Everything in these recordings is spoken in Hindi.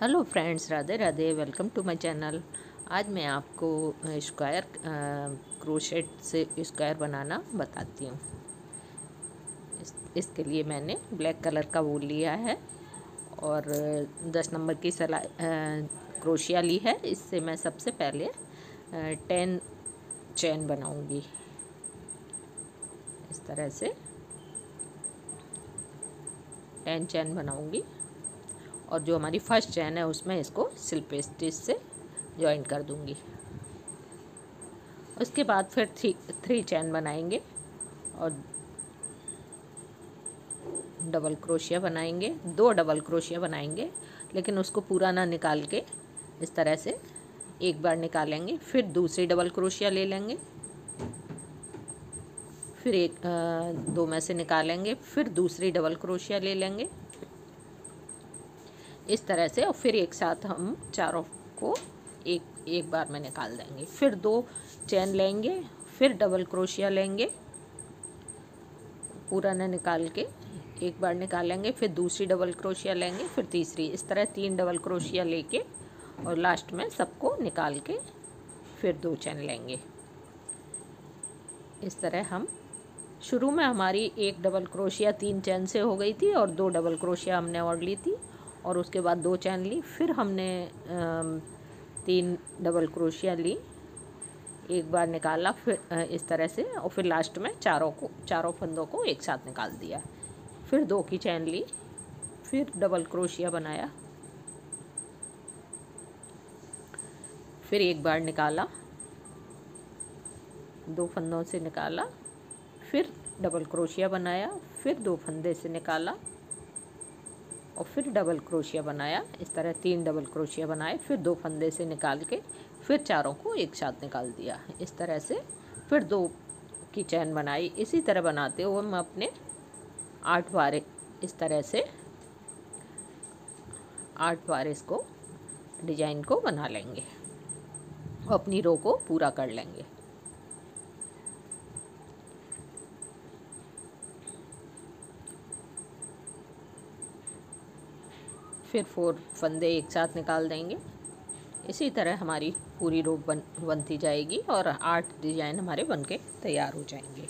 Hello friends, Radhe Radhe. Welcome to my channel. आज मैं आपको स्क्वायर क्रोशेट से स्क्वायर बनाना बताती हूँ। इसके लिए मैंने ब्लैक कलर का वूल लिया है और 10 नंबर की क्रोशिया ली है। इससे मैं सबसे पहले 10 चैन बनाऊंगी। इस तरह से 10 चैन बनाऊंगी और जो हमारी फर्स्ट चैन है उसमें इसको स्लिप स्टिच से जॉइन कर दूंगी। उसके बाद फिर थ्री चैन बनाएंगे और डबल क्रोशिया बनाएंगे। 2 डबल क्रोशिया बनाएंगे, लेकिन उसको पूरा ना निकाल के इस तरह से एक बार निकालेंगे, फिर दूसरी डबल क्रोशिया ले लेंगे, फिर दो में से निकालेंगे, फिर दूसरी डबल क्रोशिया ले लेंगे इस तरह से। और फिर एक साथ हम चारों को एक बार में निकाल देंगे। फिर 2 चैन लेंगे, फिर डबल क्रोशिया लेंगे, पूरा न निकाल के एक बार निकालेंगे, फिर दूसरी डबल क्रोशिया लेंगे, फिर तीसरी। इस तरह 3 डबल क्रोशिया लेके और लास्ट में सबको निकाल के फिर 2 चैन लेंगे। इस तरह हम शुरू में हमारी एक डबल क्रोशिया 3 चैन से हो गई थी और 2 डबल क्रोशिया हमने और ली थी और उसके बाद 2 चैन ली, फिर हमने 3 डबल क्रोशिया ली, एक बार निकाला, फिर इस तरह से, और फिर लास्ट में चारों फंदों को एक साथ निकाल दिया। फिर 2 की चैन ली, फिर डबल क्रोशिया बनाया, फिर एक बार निकाला, 2 फंदों से निकाला, फिर डबल क्रोशिया बनाया, फिर 2 फंदे से निकाला और फिर डबल क्रोशिया बनाया। इस तरह 3 डबल क्रोशिया बनाए, फिर 2 फंदे से निकाल के फिर चारों को एक साथ निकाल दिया। इस तरह से फिर 2 की चैन बनाई। इसी तरह बनाते हुए हम अपने 8 बार इस तरह से 8 बार इसको डिजाइन को बना लेंगे और अपनी रो को पूरा कर लेंगे। फिर 4 फंदे एक साथ निकाल देंगे। इसी तरह हमारी पूरी रो बनती जाएगी और 8 डिजाइन हमारे बनके तैयार हो जाएंगे।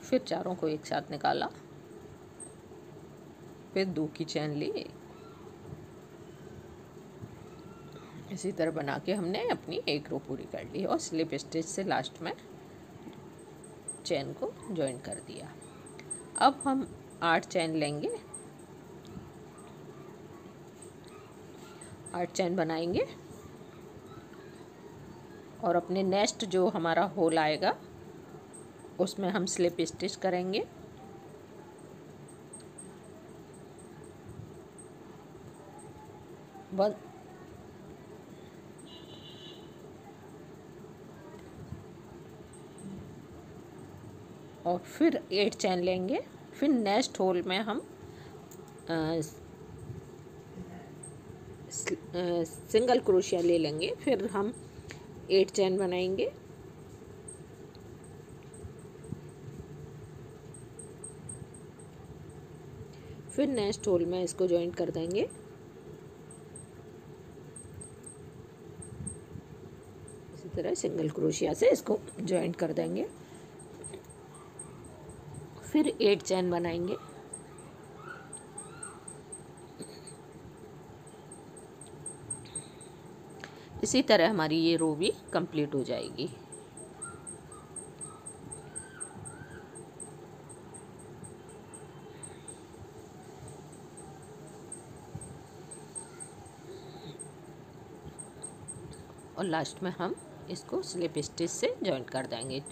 फिर चारों को एक साथ निकाला, फिर 2 की चैन ली। इसी तरह बना के हमने अपनी एक रो पूरी कर ली और स्लिप स्टिच से लास्ट में चैन को जॉइन कर दिया। अब हम 8 चैन लेंगे, 8 चैन बनाएंगे और अपने नेक्स्ट जो हमारा होल आएगा उसमें हम स्लिप स्टिच करेंगे। और फिर 8 चैन लेंगे, फिर नेक्स्ट होल में हम सिंगल क्रोशिया ले लेंगे, फिर हम 8 चैन बनाएंगे। फिर नेक्स्ट होल में इसको जॉइन कर देंगे। इसी तरह सिंगल क्रोशिया से इसको जॉइन कर देंगे। फिर 8 चैन बनाएंगे। इसी तरह हमारी ये रो भी कंप्लीट हो जाएगी। और लास्ट में हम इसको स्लिप स्टिच से जॉइन कर देंगे।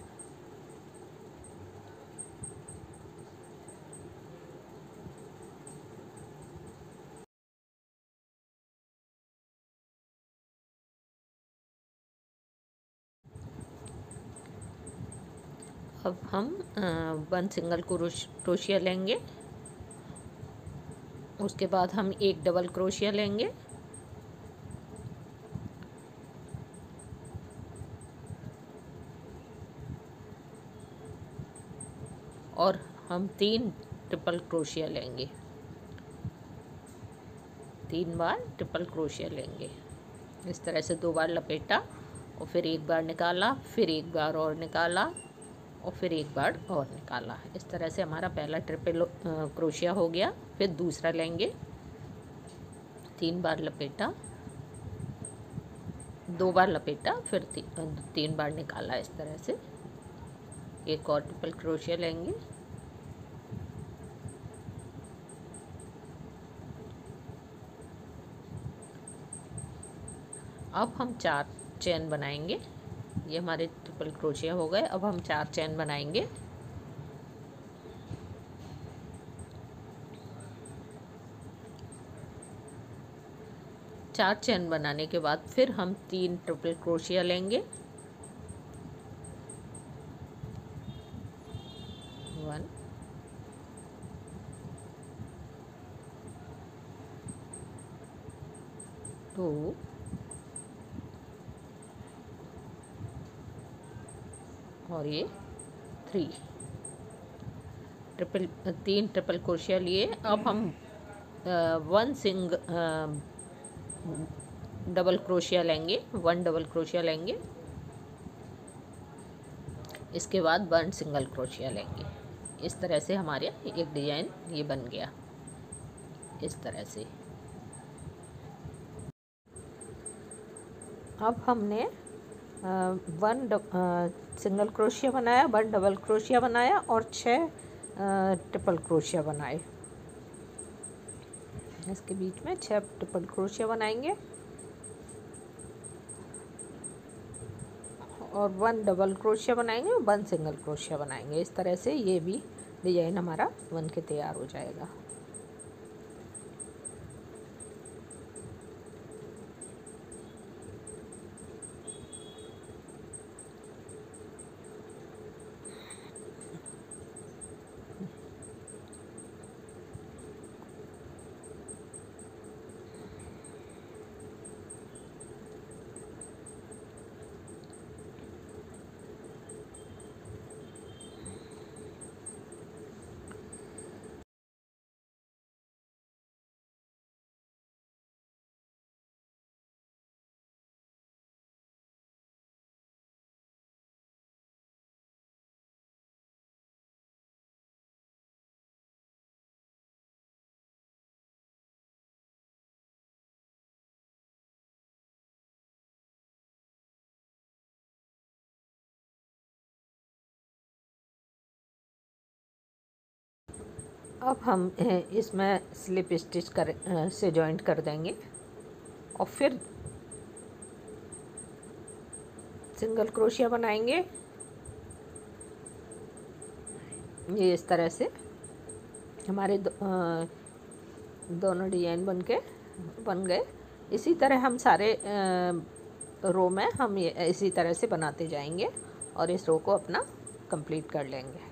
अब हम 1 सिंगल क्रोशिया लेंगे, उसके बाद हम 1 डबल क्रोशिया लेंगे, और हम 3 ट्रिपल क्रोशिया लेंगे, 3 बार ट्रिपल क्रोशिया लेंगे। इस तरह से 2 बार लपेटा और फिर 1 बार निकाला, फिर 1 बार और निकाला और फिर 1 बार और निकाला। इस तरह से हमारा पहला ट्रिपल क्रोशिया हो गया। फिर दूसरा लेंगे, 3 बार लपेटा, 2 बार लपेटा, फिर 3 बार निकाला। इस तरह से एक और ट्रिपल क्रोशिया लेंगे, अब हम 4 चेन बनाएंगे। ये हमारे ट्रिपल क्रोशिया हो गए। अब हम 4 चेन बनाएंगे। चार चेन बनाने के बाद फिर हम 3 ट्रिपल क्रोशिया लेंगे, 1 2 और ये 3 ट्रिपल क्रोशिया लिए। अब हम 1 डबल क्रोशिया लेंगे, 1 डबल क्रोशिया लेंगे, इसके बाद 1 सिंगल क्रोशिया लेंगे। इस तरह से हमारे एक डिजाइन ये बन गया। इस तरह से अब हमने 1 सिंगल क्रोशिया बनाया, 1 डबल क्रोशिया बनाया और 6 ट्रिपल क्रोशिया बनाए। इसके बीच में 6 ट्रिपल क्रोशिया बनाएंगे और 1 डबल क्रोशिया बनाएंगे और 1 सिंगल क्रोशिया बनाएंगे। इस तरह से ये भी डिजाइन हमारा बन के तैयार हो जाएगा। अब हम इसमें स्लिप स्टिच से जॉइंट कर देंगे और फिर सिंगल क्रोशिया बनाएंगे। ये इस तरह से हमारे दोनों डिजाइन बन गए। इसी तरह हम सारे रो में हम ये इसी तरह से बनाते जाएंगे और इस रो को अपना कंप्लीट कर लेंगे।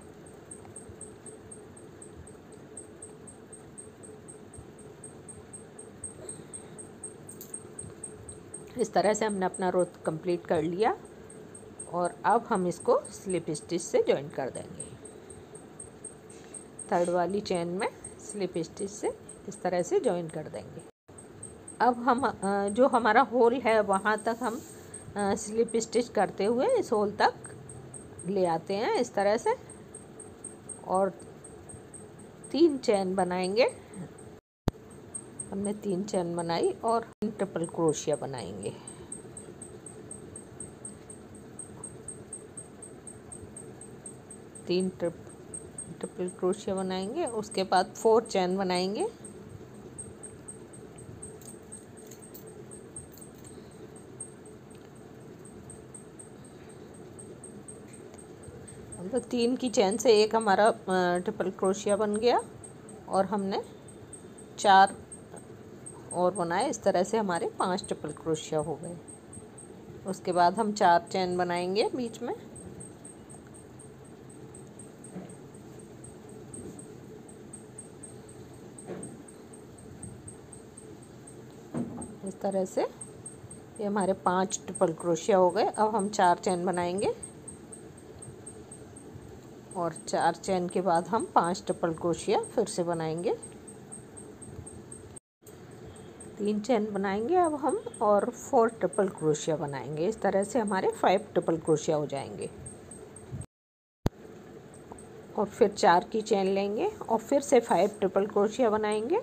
इस तरह से हमने अपना रो कंप्लीट कर लिया और अब हम इसको स्लिप स्टिच से जॉइन कर देंगे। थर्ड वाली चेन में स्लिप स्टिच से इस तरह से जॉइन कर देंगे। अब हम जो हमारा होल है वहाँ तक हम स्लिप स्टिच करते हुए इस होल तक ले आते हैं इस तरह से और 3 चेन बनाएंगे। हमने 3 चेन बनाई और ट्रिपल क्रोशिया बनाएंगे। तीन ट्रिपल क्रोशिया बनाएंगे, उसके बाद 4 चेन बनाएंगे। मतलब 3 की चेन से एक हमारा ट्रिपल क्रोशिया बन गया और हमने 4 और बनाए। इस तरह से हमारे 5 ट्रिपल क्रोशिया हो गए। उसके बाद हम 4 चेन बनाएंगे बीच में इस तरह से ये हमारे 5 ट्रिपल क्रोशिया हो गए। अब हम 4 चेन बनाएंगे और 4 चेन के बाद हम 5 ट्रिपल क्रोशिया फिर से बनाएंगे। 3 चेन बनाएंगे अब हम और 4 ट्रिपल क्रोशिया बनाएंगे। इस तरह से हमारे 5 ट्रिपल क्रोशिया हो जाएंगे। और फिर 4 की चेन लेंगे और फिर से 5 ट्रिपल क्रोशिया बनाएंगे।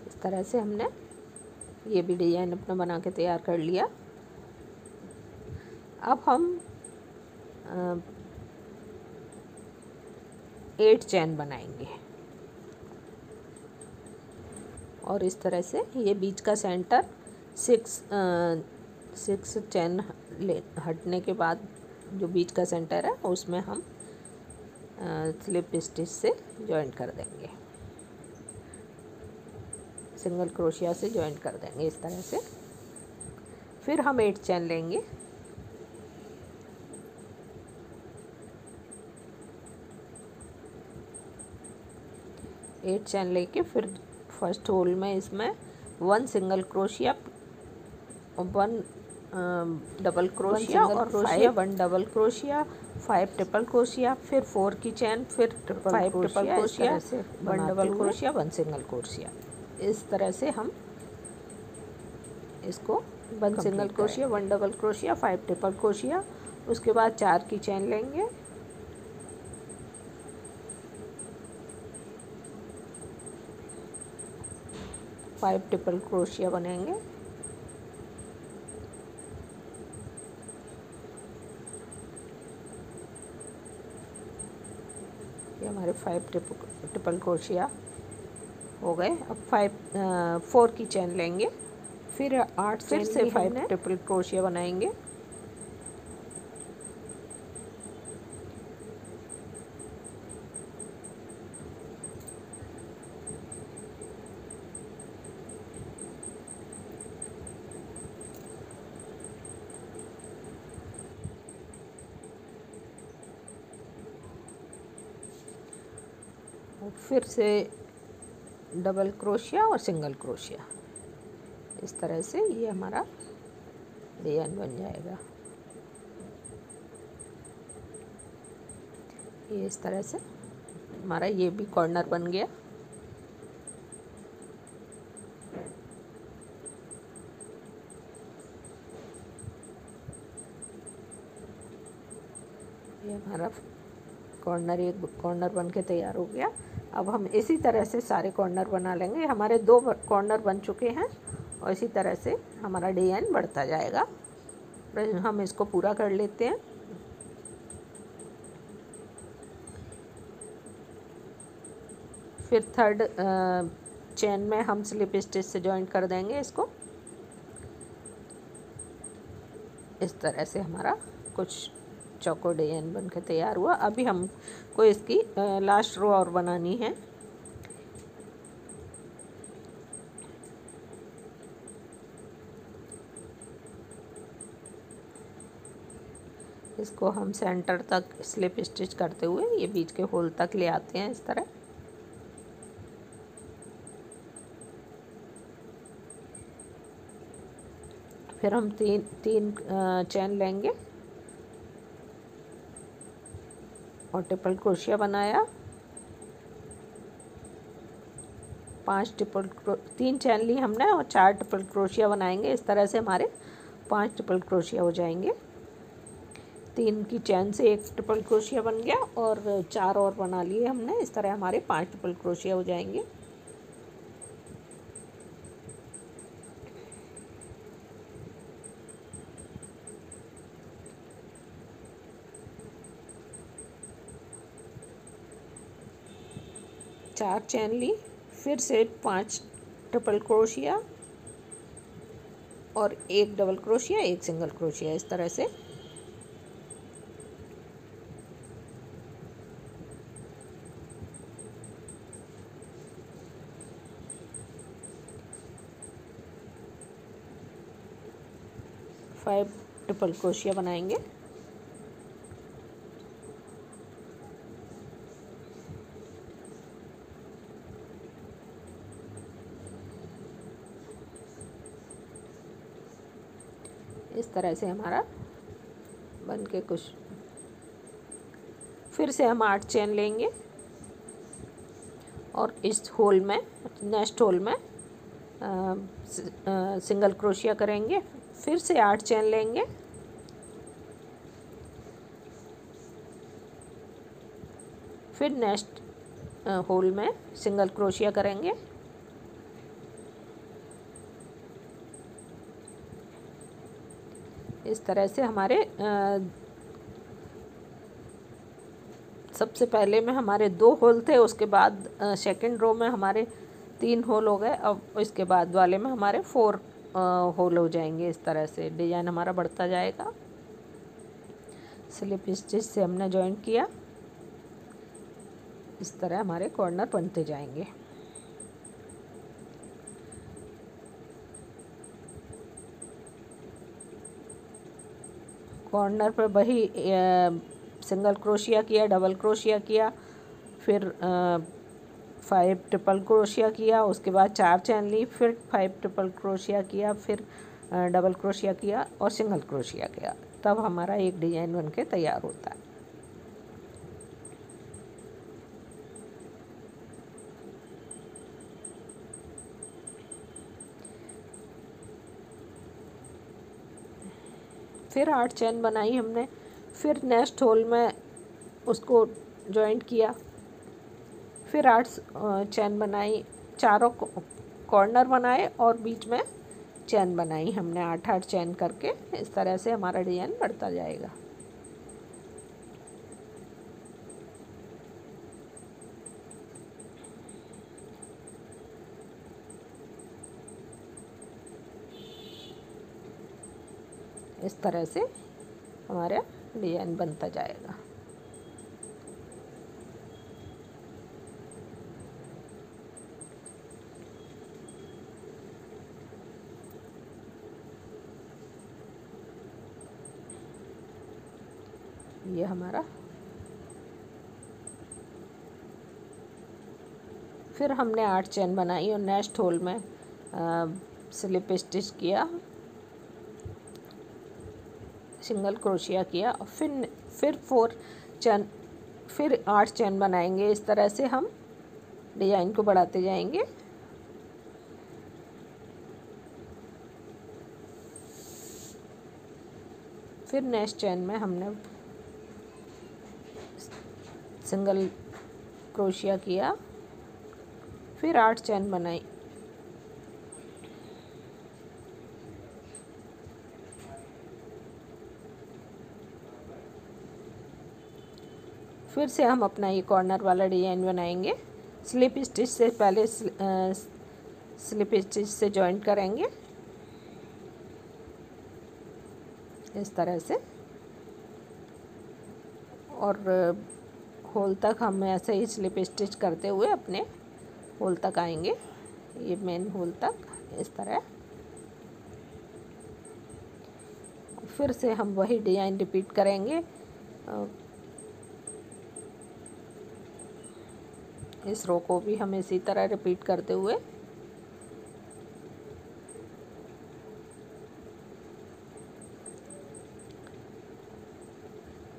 इस तरह से हमने ये भी डिजाइन अपना बना के तैयार कर लिया। अब हम 8 चेन बनाएंगे और इस तरह से ये बीच का सेंटर 6 चेन हटने के बाद जो बीच का सेंटर है उसमें हम स्लिप स्टिच से जॉइंट कर देंगे, सिंगल क्रोशिया से जॉइंट कर देंगे इस तरह से। फिर हम 8 चेन लेंगे लेके फिर फर्स्ट होल में इसमें 1 सिंगल क्रोशिया, 1 डबल क्रोशिया और 1 डबल क्रोशिया, 5 ट्रिपल क्रोशिया, फिर 4 की चेन, फिर 5 triple crochet, 1 double crochet, 1 single crochet. इस तरह से हम इसको 1 single crochet, 1 double crochet, 5 triple crochet, उसके बाद 4 की चेन लेंगे, फाइव ट्रिपल क्रोशिया बनेंगे। ये हमारे 5 ट्रिपल क्रोशिया हो गए। अब 4 की चेन लेंगे, फिर 8 फिर से 5 ट्रिपल क्रोशिया बनाएंगे। फिर से डबल क्रोशिया और सिंगल क्रोशिया, इस तरह से ये हमारा डिजाइन बन जाएगा। ये इस तरह से हमारा ये भी कॉर्नर बन गया। ये हमारा कॉर्नर, एक कॉर्नर बन के तैयार हो गया। अब हम इसी तरह से सारे कॉर्नर बना लेंगे। हमारे 2 कॉर्नर बन चुके हैं और इसी तरह से हमारा डिजाइन बढ़ता जाएगा। हम इसको पूरा कर लेते हैं। फिर 3rd चेन में हम स्लिप स्टिच से जॉइंट कर देंगे इसको। इस तरह से हमारा कुछ चौकोर डिजाइन बन के तैयार हुआ। अभी हमको इसकी लास्ट रो और बनानी है। इसको हम सेंटर तक स्लिप स्टिच करते हुए ये बीच के होल तक ले आते हैं इस तरह। फिर हम तीन चेन लेंगे और ट्रिपल क्रोशिया बनाया। 3 चेन ली हमने और 4 ट्रिपल क्रोशिया बनाएंगे। इस तरह से हमारे 5 ट्रिपल क्रोशिया हो जाएंगे। 3 की चेन से 1 ट्रिपल क्रोशिया बन गया और 4 और बना लिए हमने। इस तरह हमारे 5 ट्रिपल क्रोशिया हो जाएंगे। चार चेन ली, फिर से 5 ट्रिपल क्रोशिया और 1 डबल क्रोशिया, 1 सिंगल क्रोशिया। इस तरह से 5 ट्रिपल क्रोशिया बनाएंगे। इस तरह से हमारा बन के कुछ, फिर से हम 8 चेन लेंगे और इस होल में, नेक्स्ट होल में सिंगल क्रोशिया करेंगे। फिर से 8 चेन लेंगे, फिर नेक्स्ट होल में सिंगल क्रोशिया करेंगे। इस तरह से हमारे सबसे पहले में हमारे 2 होल थे, उसके बाद सेकंड रो में हमारे 3 होल हो गए। अब इसके बाद वाले में हमारे 4 होल हो जाएंगे। इस तरह से डिजाइन हमारा बढ़ता जाएगा। स्लिप स्टिच से हमने जॉइन किया, इस तरह हमारे कॉर्नर बनते जाएंगे। कॉर्नर पर वही सिंगल क्रोशिया किया, डबल क्रोशिया किया, फिर 5 ट्रिपल क्रोशिया किया, उसके बाद 4 चैन ली, फिर 5 ट्रिपल क्रोशिया किया, फिर डबल क्रोशिया किया और सिंगल क्रोशिया किया। तब हमारा एक डिजाइन बनके तैयार होता है। फिर 8 चैन बनाई हमने, फिर नेक्स्ट होल में उसको जॉइंट किया, फिर 8 चैन बनाई, चारों कॉर्नर बनाए और बीच में चैन बनाई हमने 8-8 चैन करके। इस तरह से हमारा डिजाइन बढ़ता जाएगा। इस तरह से हमारा डिजाइन बनता जाएगा। ये हमारा, फिर हमने 8 चैन बनाई और नेक्स्ट होल में स्लिप स्टिच किया, सिंगल क्रोशिया किया और फिर 4 चैन, फिर 8 चैन बनाएंगे। इस तरह से हम डिजाइन को बढ़ाते जाएंगे। फिर नेक्स्ट चैन में हमने सिंगल क्रोशिया किया, फिर 8 चैन बनाई, फिर से हम अपना ये कॉर्नर वाला डिजाइन बनाएंगे। स्लिप स्टिच से पहले स्लिप स्टिच से जॉइंट करेंगे इस तरह से, और होल तक हम ऐसे ही स्लिप स्टिच करते हुए अपने होल तक आएंगे, ये मेन होल तक इस तरह। फिर से हम वही डिजाइन रिपीट करेंगे। इस रो को भी हम इसी तरह रिपीट करते हुए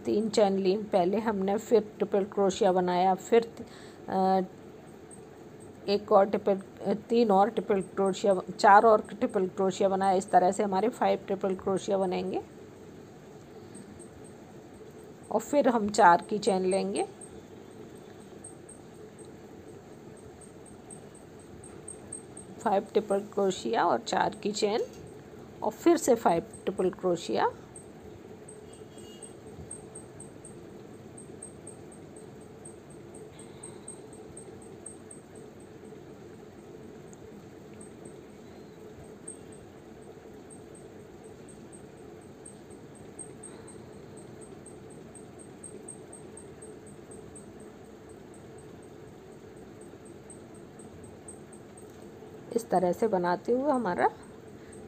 तीन चैन ली पहले हमने, फिर ट्रिपल क्रोशिया बनाया, फिर एक और तीन और ट्रिपल क्रोशिया, 4 और ट्रिपल क्रोशिया बनाया। इस तरह से हमारे 5 ट्रिपल क्रोशिया बनेंगे और फिर हम 4 की चैन लेंगे, फाइव ट्रिपल क्रोशिया और 4 की चैन और फिर से 5 ट्रिपल क्रोशिया, इस तरह से बनाते हुए हमारा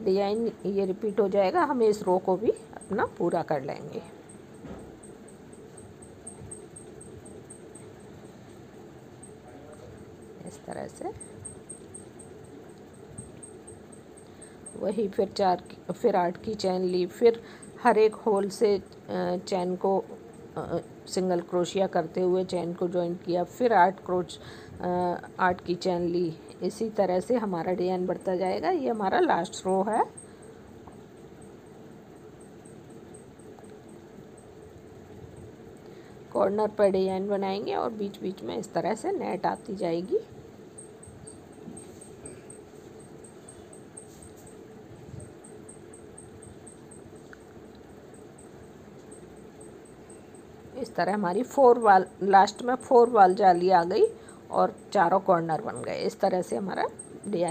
डिजाइन ये रिपीट हो जाएगा, हम इस रो को भी अपना पूरा कर लेंगे। इस तरह से वही फिर 8 की चैन ली, फिर हर एक होल से चैन को सिंगल क्रोशिया करते हुए चैन को जॉइंट किया, फिर 8 की चैन ली। इसी तरह से हमारा डिजाइन बढ़ता जाएगा। ये हमारा लास्ट रो है। कॉर्नर पर डिजाइन बनाएंगे और बीच बीच में इस तरह से नेट आती जाएगी। इस तरह हमारी 4 वाल, लास्ट में 4 वाल जाली आ गई और चारों कॉर्नर बन गए। इस तरह से हमारा डिजाइन